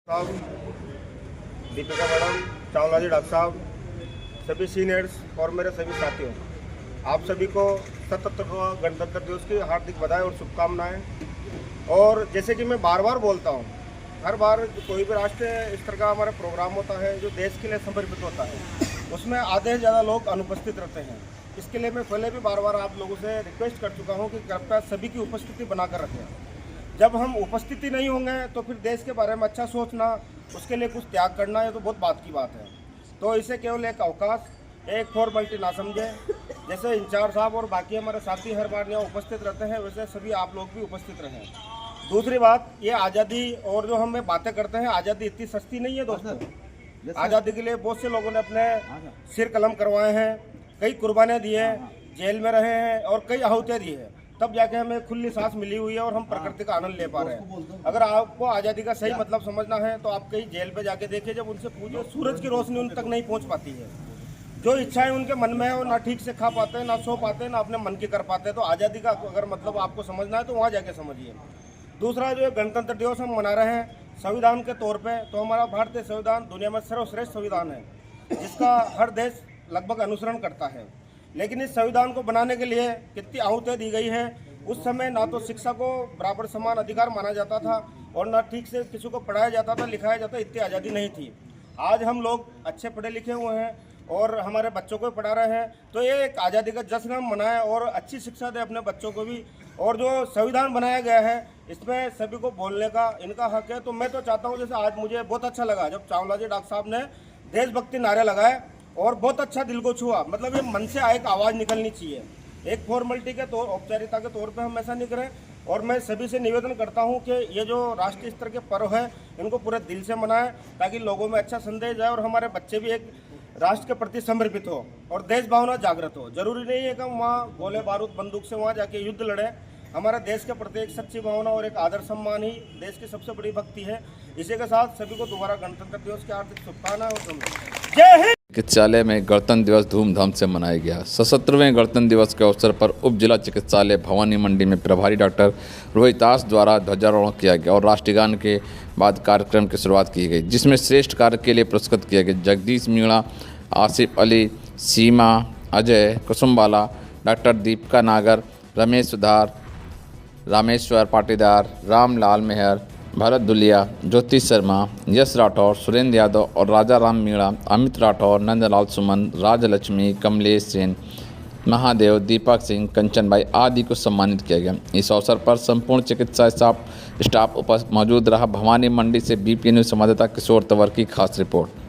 साहब, दीपिका मैडम, चावला जी डॉक्टर साहब, सभी सीनियर्स और मेरे सभी साथियों, आप सभी को 77वां गणतंत्र दिवस की हार्दिक बधाई और शुभकामनाएं। और जैसे कि मैं बार बार बोलता हूं, हर बार कोई भी राष्ट्रीय स्तर का हमारा प्रोग्राम होता है जो देश के लिए समर्पित होता है, उसमें आधे से ज़्यादा लोग अनुपस्थित रहते हैं। इसके लिए मैं पहले भी बार बार आप लोगों से रिक्वेस्ट कर चुका हूँ कि कृपया सभी की उपस्थिति बनाकर रखें। जब हम उपस्थिति नहीं होंगे तो फिर देश के बारे में अच्छा सोचना, उसके लिए कुछ त्याग करना, ये तो बहुत बात की बात है। तो इसे केवल एक अवकाश, एक फॉर्मेलिटी ना समझे। जैसे इंचार्ज साहब और बाकी हमारे साथी हर बार यहाँ उपस्थित रहते हैं, वैसे सभी आप लोग भी उपस्थित रहें। दूसरी बात, ये आज़ादी और जो हम बातें करते हैं, आज़ादी इतनी सस्ती नहीं है दोस्तों। आज़ादी के लिए बहुत से लोगों ने अपने सिर कलम करवाए हैं, कई कुर्बानियाँ दी हैं, जेल में रहे हैं और कई आहुतियाँ दी हैं, तब जाके हमें खुली सांस मिली हुई है और हम प्रकृति का आनंद ले पा रहे हैं। अगर आपको आज़ादी का सही मतलब समझना है तो आप कहीं जेल पे जाके देखिए, जब उनसे पूछे, सूरज की रोशनी उन तक नहीं पहुंच पाती है। जो इच्छाएं उनके मन में है वो ना ठीक से खा पाते हैं, ना सो पाते हैं, ना अपने मन की कर पाते हैं। तो आज़ादी का अगर मतलब आपको समझना है तो वहाँ जाके समझिए। दूसरा, जो गणतंत्र दिवस हम मना रहे हैं संविधान के तौर पर, तो हमारा भारतीय संविधान दुनिया में सर्वश्रेष्ठ संविधान है, जिसका हर देश लगभग अनुसरण करता है। लेकिन इस संविधान को बनाने के लिए कितनी आहुतियाँ दी गई है। उस समय ना तो शिक्षा को बराबर समान अधिकार माना जाता था और ना ठीक से किसी को पढ़ाया जाता था, लिखाया जाता, इतनी आज़ादी नहीं थी। आज हम लोग अच्छे पढ़े लिखे हुए हैं और हमारे बच्चों को पढ़ा रहे हैं, तो ये एक आज़ादी का जश्न हम मनाएं और अच्छी शिक्षा दें अपने बच्चों को भी। और जो संविधान बनाया गया है, इसमें सभी को बोलने का इनका हक है। तो मैं तो चाहता हूँ, जैसे आज मुझे बहुत अच्छा लगा जब चावला जी डॉक्टर साहब ने देशभक्ति नारे लगाए और बहुत अच्छा दिल को छुआ। मतलब ये मन से एक आवाज़ निकलनी चाहिए, एक फॉर्मेलिटी के तौर, औपचारिकता के तौर पे हम ऐसा नहीं करें। और मैं सभी से निवेदन करता हूं कि ये जो राष्ट्रीय स्तर के पर्व है, इनको पूरे दिल से मनाएं, ताकि लोगों में अच्छा संदेश जाए और हमारे बच्चे भी एक राष्ट्र के प्रति समर्पित हो और देश भावना जागृत हो। जरूरी नहीं है कि हम वहाँ गोले बारूद बंदूक से वहाँ जाके युद्ध लड़ें। हमारा देश के प्रति एक सच्ची भावना और एक आदर सम्मान ही देश की सबसे बड़ी भक्ति है। इसी के साथ सभी को दोबारा गणतंत्र दिवस की हार्दिक शुभकामनाएं और जय हिंद। चिकित्सालय में गणतंत्र दिवस धूमधाम से मनाया गया। 77वें गणतंत्र दिवस के अवसर पर उप जिला चिकित्सालय भवानी मंडी में प्रभारी डॉक्टर रोहितास द्वारा ध्वजारोहण किया गया और राष्ट्रगान के बाद कार्यक्रम की शुरुआत की गई, जिसमें श्रेष्ठ कार्य के लिए पुरस्कृत किया गया जगदीश मीणा, आसिफ अली, सीमा, अजय कुसुमबाला, डॉक्टर दीपिका नागर, रमेश सुधार, रामेश्वर पाटीदार, रामलाल मेहर, भरत दुलिया, ज्योति शर्मा, यश राठौर, सुरेंद्र यादव और राजा राम मीणा, अमित राठौर, नंदलाल सुमन, राजलक्ष्मी, कमलेश सेन, महादेव, दीपक सिंह, कंचन भाई आदि को सम्मानित किया गया। इस अवसर पर संपूर्ण चिकित्सा स्टाफ उपस्थित मौजूद रहा। भवानी मंडी से बीपी न्यूज़ संवाददाता किशोर तंवर की खास रिपोर्ट।